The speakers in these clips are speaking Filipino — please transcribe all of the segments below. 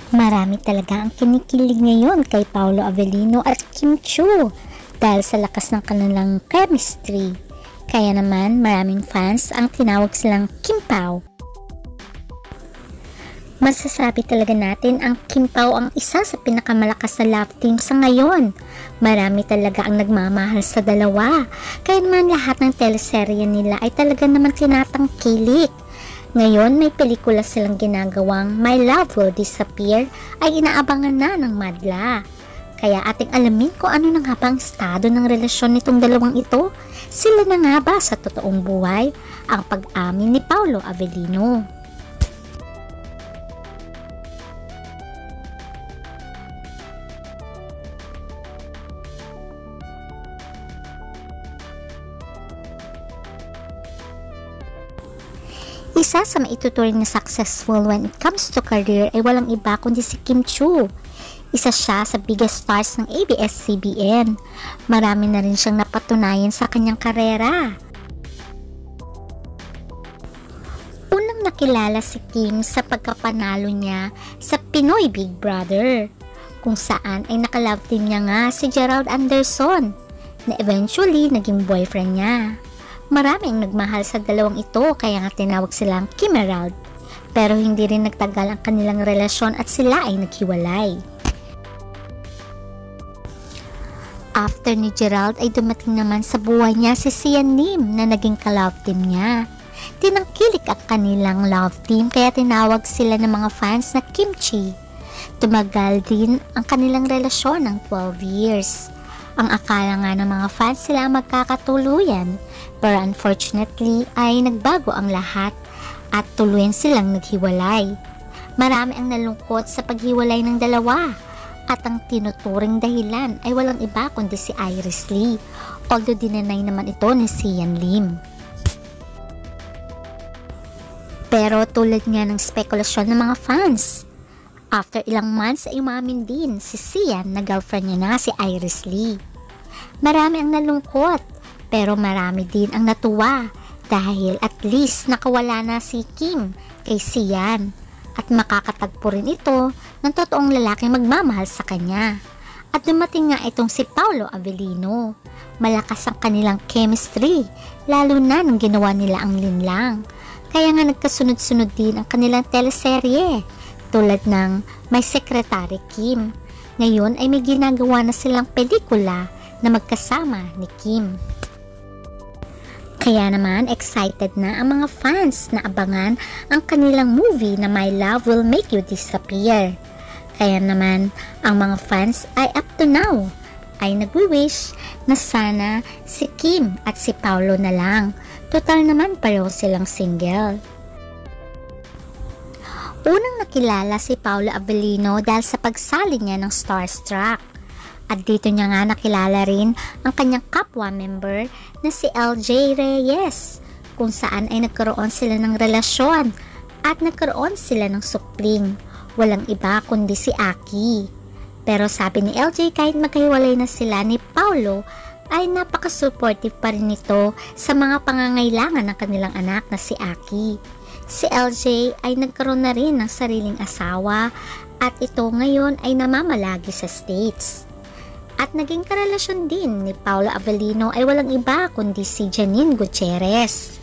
Marami talaga ang kinikilig ngayon kay Paolo Avellino at Kim Chiu dahil sa lakas ng kanilang chemistry. Kaya naman maraming fans ang tinawag silang Kim Pao. Masasabi talaga natin ang Kim Pao ang isa sa pinakamalakas na love team sa ngayon. Marami talaga ang nagmamahal sa dalawa. Kaya naman lahat ng teleserye nila ay talaga naman tinatangkilik. Ngayon may pelikula silang ginagawang My Love Will Disappear ay inaabangan na ng madla. Kaya ating alamin kung ano na nga ba ang estado ng relasyon nitong dalawang ito. Sila na nga ba sa totoong buhay ang pag-amin ni Paolo Avellino? Isa sa maituturing na successful when it comes to career ay walang iba kundi si Kim Chiu. Isa siya sa biggest stars ng ABS-CBN. Marami na rin siyang napatunayan sa kanyang karera. Unang nakilala si Kim sa pagkapanalo niya sa Pinoy Big Brother, kung saan ay nakalove team niya nga si Gerald Anderson na eventually naging boyfriend niya. Marami ang nagmahal sa dalawang ito kaya nga tinawag silang Kimerald. Pero hindi rin nagtagal ang kanilang relasyon at sila ay naghiwalay. After ni Gerald ay dumating naman sa buhay niya si Sian Lim na naging ka-love team niya. Tinangkilik ang kanilang love team kaya tinawag sila ng mga fans na Kimchi. Tumagal din ang kanilang relasyon ng 12 years. Ang akala nga ng mga fans sila ang magkakatuluyan, pero unfortunately ay nagbago ang lahat at tuluyan silang naghiwalay. Marami ang nalungkot sa paghiwalay ng dalawa at ang tinuturing dahilan ay walang iba kundi si Iris Lee, although dinanay naman ito ni Sian Lim. Pero tulad nga ng spekulasyon ng mga fans, after ilang months ay umamin din si Sian na girlfriend niya na si Iris Lee. Marami ang nalungkot, pero marami din ang natuwa dahil at least nakawala na si Kim kay Sian at makakatagpo rin ito ng totoong lalaking magmamahal sa kanya. At dumating nga itong si Paolo Avellino. Malakas ang kanilang chemistry, lalo na nung ginawa nila ang linlang. Kaya nga nagkasunod-sunod din ang kanilang teleserye, tulad ng My Secretary Kim. Ngayon ay may ginagawa na silang pelikula na magkasama ni Kim. Kaya naman excited na ang mga fans na abangan ang kanilang movie na My Love Will Make You Disappear. Kaya naman ang mga fans ay up to now ay nagwi-wish na sana si Kim at si Paolo na lang. Total naman pareho silang single. Unang nakilala si Paolo Avellino dahil sa pagsali niya ng Starstruck. At dito niya nga nakilala rin ang kanyang kapwa member na si LJ Reyes, kung saan ay nagkaroon sila ng relasyon at nagkaroon sila ng supling. Walang iba kundi si Aki. Pero sabi ni LJ kahit magkahiwalay na sila ni Paolo ay napaka-supportive pa rin nito sa mga pangangailangan ng kanilang anak na si Aki. Si LJ ay nagkaroon na rin ng sariling asawa at ito ngayon ay namamalagi sa States. At naging karelasyon din ni Paolo Avellino ay walang iba kundi si Janine Gutierrez.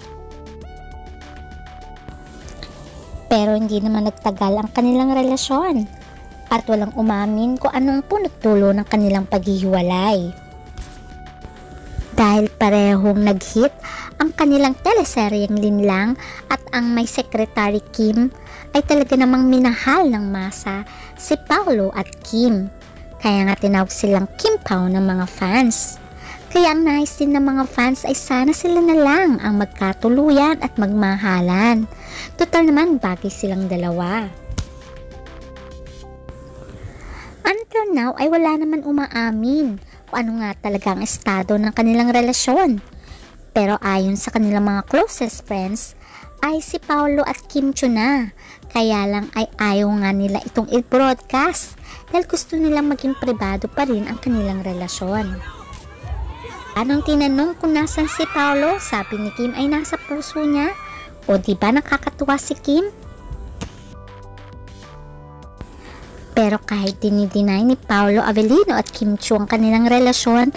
Pero hindi naman nagtagal ang kanilang relasyon at walang umamin kung anong punot dulo ng kanilang paghihiwalay. Dahil parehong nag-hit ang kanilang teleseryeng linlang at ang My Secretary Kim ay talaga namang minahal ng masa si Paolo at Kim. Kaya nga tinawag silang Kim Pao ng mga fans. Kaya ang nais din ng mga fans ay sana sila na lang ang magkatuluyan at magmahalan. Total naman bagay silang dalawa. Until now ay wala naman umaamin kung ano nga talaga ang estado ng kanilang relasyon. Pero ayon sa kanilang mga closest friends ay si Paolo at Kim Chiu na. Kaya lang ay ayaw nga nila itong i-broadcast dahil gusto nilang maging pribado pa rin ang kanilang relasyon. Anong tinanong kung nasan si Paolo, sabi ni Kim ay nasa puso niya. O diba nakakatuwa si Kim? Pero kahit dinideny ni Paolo Avellino at Kim Chiu ang kanilang relasyon,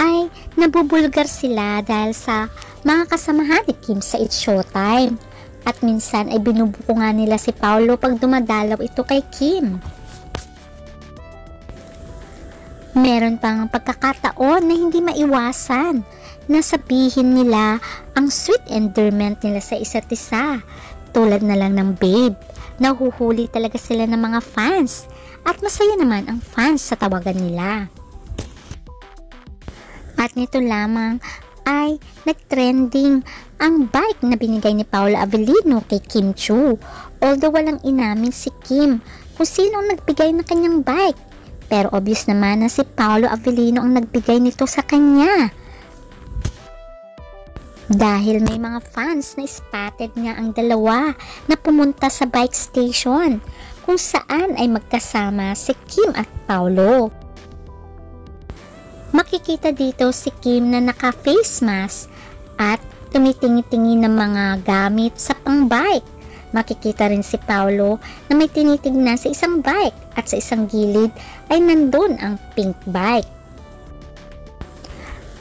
ay nabubulgar sila dahil sa mga kasamahan ni Kim sa It's Showtime. At minsan ay binubuko nga nila si Paolo pag dumadalaw ito kay Kim. Meron pang pagkakataon na hindi maiwasan na sabihin nila ang sweet endearment nila sa isa't isa. Tulad na lang ng babe, nahuhuli talaga sila ng mga fans at masaya naman ang fans sa tawagan nila. At nito lamang ay nagtrending ang bike na binigay ni Paolo Avellino kay Kim Chiu. Although walang inamin si Kim kung sino ang nagbigay ng kanyang bike. Pero obvious naman na si Paolo Avellino ang nagbigay nito sa kanya. Dahil may mga fans na spotted nga ang dalawa na pumunta sa bike station kung saan ay magkasama si Kim at Paolo. Makikita dito si Kim na naka-face mask at tumitingi-tingin ng mga gamit sa pang-bike. Makikita rin si Paolo na may tinitignan sa isang bike at sa isang gilid ay nandun ang pink bike.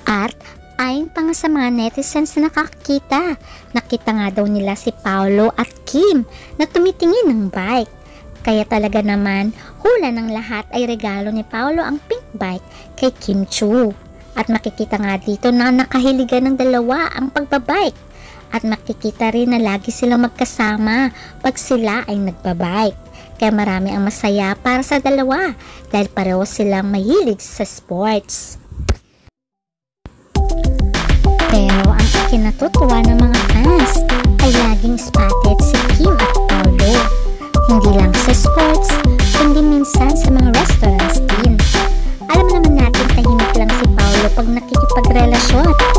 At ayon pa nga sa mga netizens na nakakita, nakita nga daw nila si Paolo at Kim na tumitingin ng bike. Kaya talaga naman, hula ng lahat ay regalo ni Paolo ang pink bike kay Kim Chiu. At makikita nga dito na nakahiligan ng dalawa ang pagbabike. At makikita rin na lagi silang magkasama pag sila ay nagbabike. Kaya marami ang masaya para sa dalawa dahil pareho silang mahilig sa sports. Pero ang ikinatutuwa ng mga fans ay laging spotted si Kim at Paolo. Hindi lang sa sports, kundi minsan sa mga restaurants din. Alam naman natin tahimik lang si Paolo pag nakikipagrelasyon.